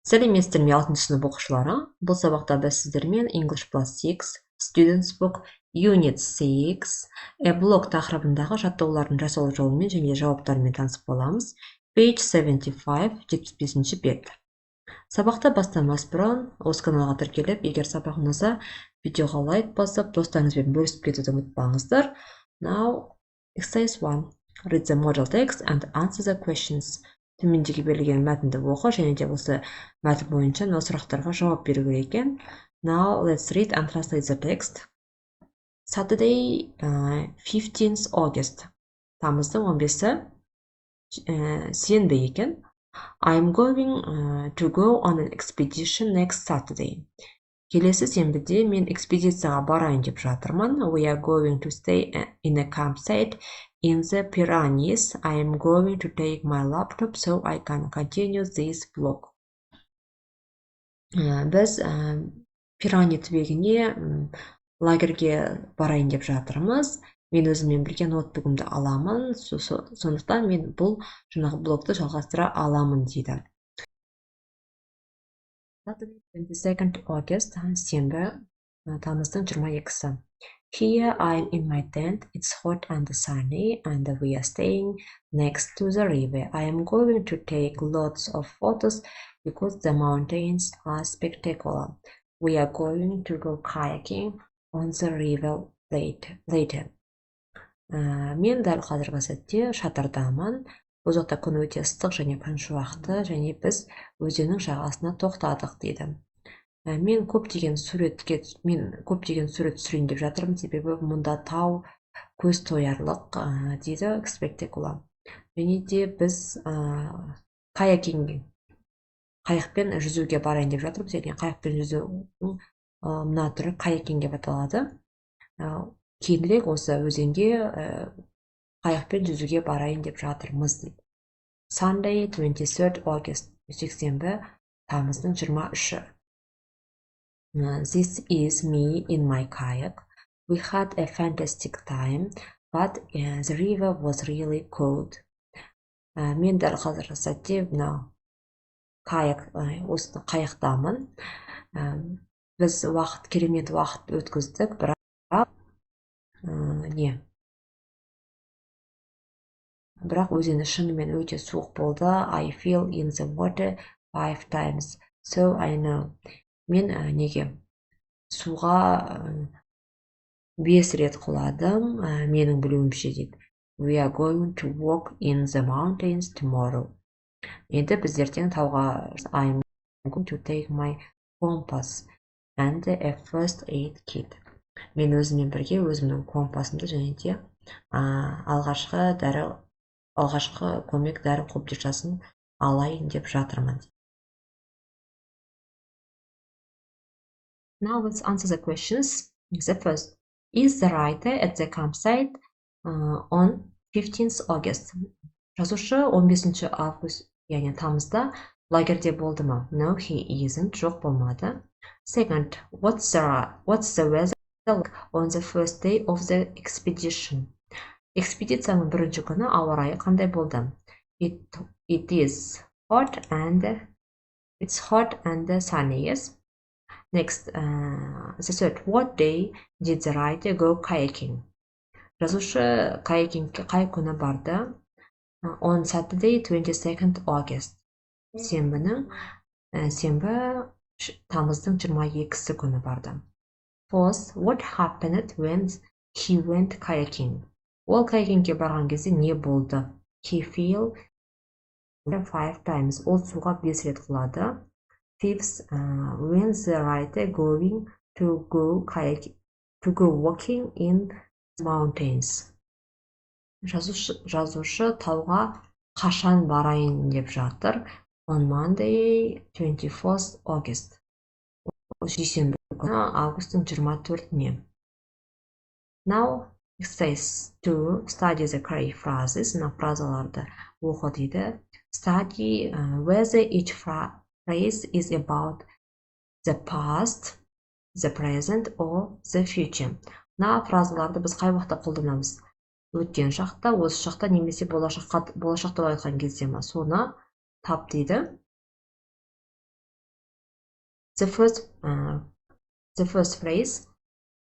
Сәлеметсіздер ме 6 сынып оқушылары. Бұл сабақта біз сіздермен English plus 6 Students Book Unit 6 блок тақырыбындағы жаттығулардың жасалу жолымен және жауаптарымен танысып боламыз. Page 75, 75-ші бет. Сабақты бастамас бұрын осы каналға тіркеліп, егер сабақ ұнаса, видеоға лайк басып, достарыңызбен бөлісіп кетуді ұмытпаңыздар. Now, exercise 1. Read the model text and answer the questions. Төмендегі берілген мәтінді оқы және де осы мәтін бойынша мына сұрақтарға жауап беру керек екен. Now let's read and translate the text. Saturday, 15th August. Тамыздың 15-і сенбі екен. I'm going to go on an expedition next Saturday. Келесі сенбіде мен экспедицияға барайын деп жатырмын. We are going to stay in a campsite in the Pyrenees. I am going to take my laptop so I can continue this blog. Біз Пиране түбегіне лагерге барайын деп жатырмыз. Мен өзіммен бірге ноутбугымды аламын, сондықтан мен бұл жаңағы блогты жалғастыра аламын дейді. 22nd August, сенбі, тамыздың 22-сі. Here I'm in my tent. It's hot and sunny and we are staying next to the river. I am going to take lots of photos because the mountains are spectacular. We are going to go kayaking on the river later. Мен дәл қазіргі сәтте шатырдамын. Бұл жақта күн өте ыстық және күн шуақты, және біз өзеннің жағасына тоқтадық дейді. Мен көптеген сурет түсірейін деп жатырмын, себебі мұнда тау көз тоярлық дейді, spectacular. Және де біз қайықпен жүзуге барайын деп жатырмыз, яғни қайықпен жүзудің мына түрі kayaking деп аталады. Кейінірек осы өзенге қайықпен жүзуге барайын деп жатырмыз дейді. Sunday, 23rd August, жексенбі, тамыздың 23-і. This is me in my kayak. We had a fantastic time, but the river was really cold. Мен дәл қазіргі сәтте осы қайықтамын. Біз керемет уақыт өткіздік, бірақ өзені шынымен өте суық болды. I fell in the water 5 times, so I know. Мен суға 5 рет құладым, менің білуімше дейді. We are going to walk in the mountains tomorrow. Енді біз ертең тауға I'm going to take my compass and a first aid kit. Мен өзіммен бірге өзімнің компасымды және де алғашқы көмек дәрі қобдишасын алайын деп жатырмын. Now let's answer the questions. The first, is the writer at the campsite on 15th August? Жазушы 15 август, яғни тамызда лагерде болды ма? No, he isn't. Жоқ, болмады. Second, what's the weather like on the first day of the expedition? Экспедицияның бірінші күні ауа райы қандай болды? It's hot and sunny, yes? Next, the third, what day did the writer go kayaking? Жазушы каякингке қай күні барды? On Saturday, 22nd August. Сенбі, тамыздың 22-сі күні барды. Fourth, what happened when he went kayaking? Ол каякингке барған кезде не болды? He fell 5 times. Ол суға 5 рет құлады. Fifth, when the writer going to go walking in the mountains? Жазушы тауға қашан барайын деп жатыр? On Monday, 24th August. Жексенбі күні августтың 24-іне. Now, exercise 2, study the correct phrases. Мына фразаларды оқы дейді. Study whether each phrase is about the past, the present or the future. Мына фразаларды біз қай уақытта қолданамыз? Өткен шақта, осы шақта немесе болашақта айтқан кезде ма? Соны тап дейді. The first phrase,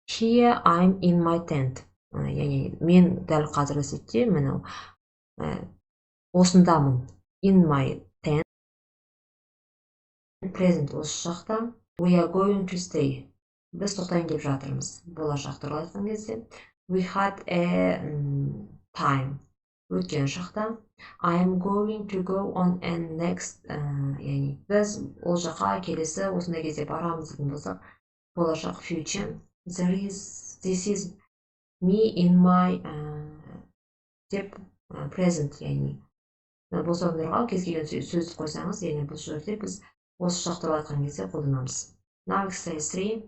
here I'm in my tent. Яғни мен дәл қазіргі сәтте мынау осындамын. In my tent. Present осы шақта. We are going to stay. Біз тоқтайын деп жатырмыз. Болашақ туралы айтқан кезде. We had a time. Өткен шақта. I am going to go on and next. Яғни біз ол жаққа келесі осындай кезде барамыз деген болсақ, болашақ future. This is me in my деп present, яғни бұл соңдарға кез келген сөз қойсаңыз, яғни бұл жерде біз осы шақ туралы айтқан кезде қолданамыз. Now exercise 3.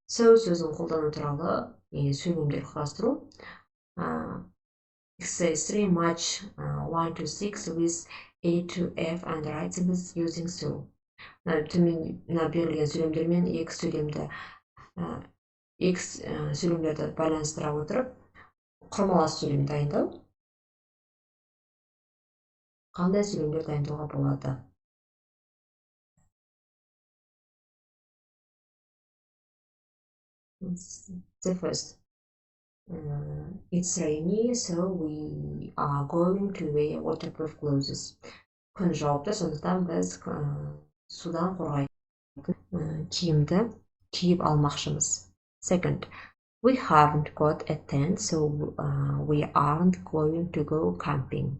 Сөздің қолдану туралы сөйлемдер құрастыру. Exercise 3. Match 1 to 6 with A to F and write sentences using so. Берілген сөйлемдермен X сөйлемдерді байланыстыра отырып, құрмалас сөйлем дайындау. Қандай сөйлемдер дайындауға болады? The first. It's rainy, so we are going to wear waterproof clothes. Күн жауапты, сондықтан біз судан қорғайтын киімді киіп алмақшымыз. Second, we haven't got a tent, so we aren't going to go camping.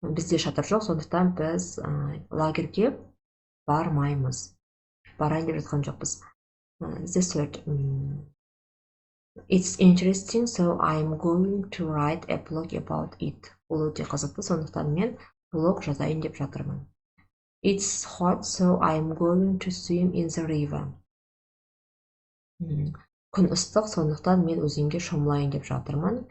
Бізде шатыр жоқ, сондықтан біз лагерьге бармаймыз. Барайын деп жатқан жоқпыз. The third, it's interesting, so I'm going to write a blog about it. Ол өте қызықты, сондықтан мен блог жазайын деп жатырмын. It's hot, so I'm going to swim in the river. Күн ыстық, сондықтан мен өзенге шомылайын деп жатырмын.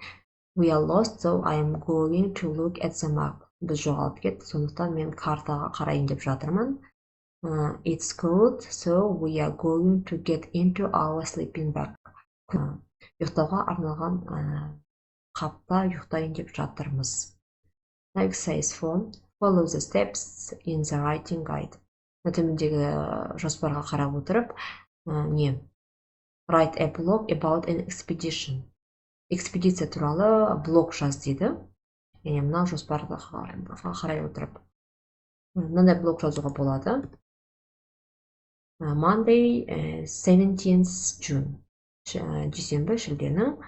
We are lost, so I'm going to look at the map. Біз жоғалып кеттік, сондықтан мен картаға қарайын деп жатырмын. It's cold, so we are going to get into our sleeping bag. Ұйықтауға арналған қапта ұйықтайын деп жатырмыз. Exercise 4. Follow the steps in the writing guide. Төмендегі жоспарға қарап отырып, write a blog about an expedition. Экспедиция туралы блог жаз дейді. Яғни мына жоспарға қарай отырып. Мынандай блог жазуға болады. Monday, 17th June. Дүйсенбі шілденің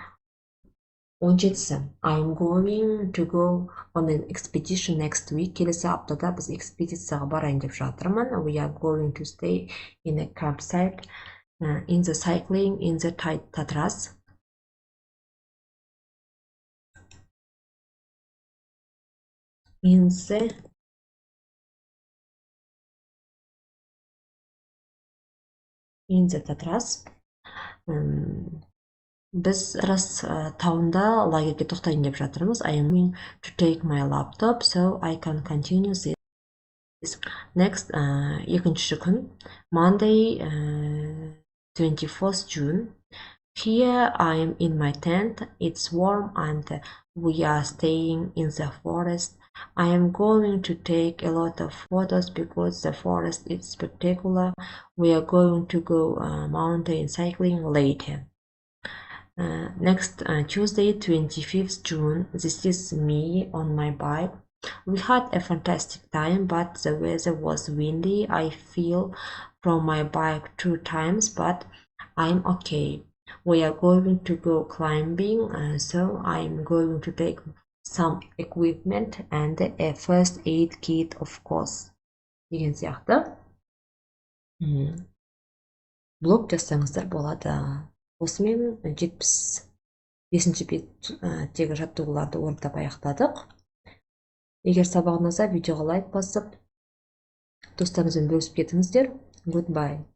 17-сі. I'm going to go on an expedition next week. Келесі аптада біз экспедицияға барайын деп жатырмын. We are going to stay in a campsite in the cycling in the Tatras. In the Tatras. Біз Татras тауында лагерьге тоқтайын деп жатырмыз. I am going to take my laptop so I can continue this. Next, екінші күн. Monday, 24th June. Here I am in my tent. It's warm and we are staying in the forest. I am going to take a lot of photos because the forest is spectacular. We are going to go mountain cycling later. Next, Tuesday, 25th June. This is me on my bike. We had a fantastic time, but the weather was windy. I fell from my bike 2 times, but I'm okay. We are going to go climbing, so I'm going to take some equipment and a first aid kit, of course. деген сияқты блог жазсаңыздар болады. Осымен 75-ші беттегі жаттығуларды орындап аяқтадық. Егер сабақ ұнаса, видеоға лайк басып, достарыңызбен бөлісіп кетіңіздер. Goodbye.